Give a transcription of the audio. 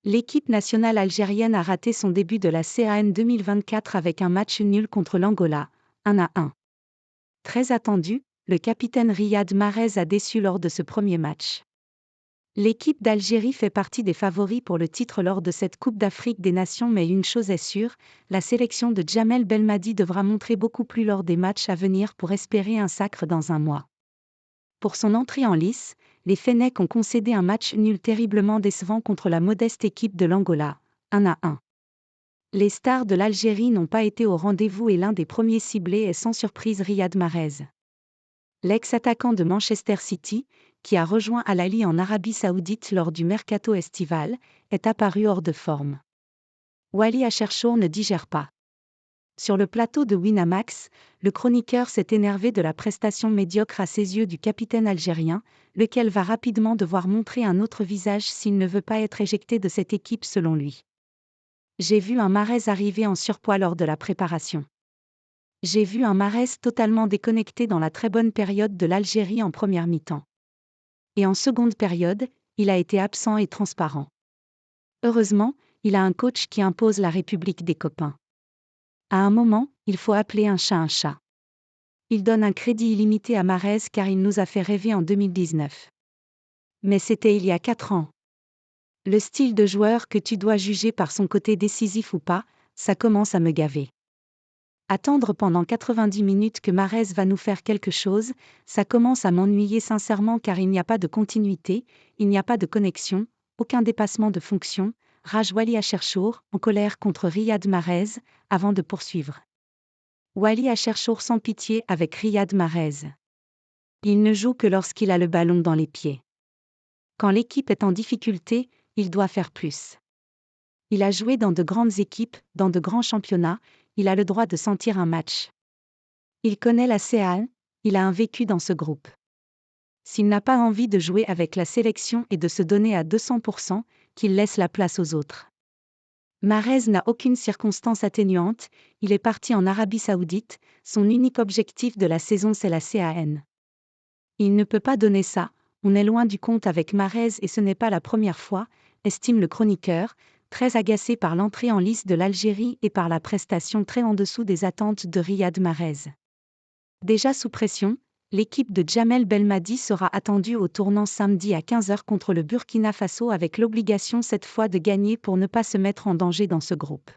L'équipe nationale algérienne a raté son début de la CAN 2024 avec un match nul contre l'Angola, 1-1. Très attendu, le capitaine Riyad Mahrez a déçu lors de ce premier match. L'équipe d'Algérie fait partie des favoris pour le titre lors de cette Coupe d'Afrique des Nations, mais une chose est sûre, la sélection de Djamel Belmadi devra montrer beaucoup plus lors des matchs à venir pour espérer un sacre dans un mois. Pour son entrée en lice, les Fennecs ont concédé un match nul terriblement décevant contre la modeste équipe de l'Angola, 1-1. Les stars de l'Algérie n'ont pas été au rendez-vous et l'un des premiers ciblés est sans surprise Riyad Mahrez. L'ex-attaquant de Manchester City, qui a rejoint Al Ahly en Arabie Saoudite lors du mercato estival, est apparu hors de forme. Wally Acherchour ne digère pas. Sur le plateau de Winamax, le chroniqueur s'est énervé de la prestation médiocre à ses yeux du capitaine algérien, lequel va rapidement devoir montrer un autre visage s'il ne veut pas être éjecté de cette équipe selon lui. J'ai vu un Mahrez arriver en surpoids lors de la préparation. J'ai vu un Mahrez totalement déconnecté dans la très bonne période de l'Algérie en première mi-temps. Et en seconde période, il a été absent et transparent. Heureusement, il a un coach qui impose la République des copains. À un moment, il faut appeler un chat un chat. Il donne un crédit illimité à Mahrez car il nous a fait rêver en 2019. Mais c'était il y a 4 ans. Le style de joueur que tu dois juger par son côté décisif ou pas, ça commence à me gaver. Attendre pendant 90 minutes que Mahrez va nous faire quelque chose, ça commence à m'ennuyer sincèrement car il n'y a pas de continuité, il n'y a pas de connexion, aucun dépassement de fonction, rage Wally Acherchour, en colère contre Riyad Mahrez, avant de poursuivre. Wally Acherchour sans pitié avec Riyad Mahrez. Il ne joue que lorsqu'il a le ballon dans les pieds. Quand l'équipe est en difficulté, il doit faire plus. Il a joué dans de grandes équipes, dans de grands championnats, il a le droit de sentir un match. Il connaît la CAN, il a un vécu dans ce groupe. S'il n'a pas envie de jouer avec la sélection et de se donner à 200%, qu'il laisse la place aux autres. Mahrez n'a aucune circonstance atténuante, il est parti en Arabie Saoudite, son unique objectif de la saison c'est la CAN. Il ne peut pas donner ça, on est loin du compte avec Mahrez et ce n'est pas la première fois, estime le chroniqueur, très agacé par l'entrée en lice de l'Algérie et par la prestation très en dessous des attentes de Riyad Mahrez. Déjà sous pression, l'équipe de Djamel Belmadi sera attendue au tournant samedi à 15h contre le Burkina Faso avec l'obligation cette fois de gagner pour ne pas se mettre en danger dans ce groupe.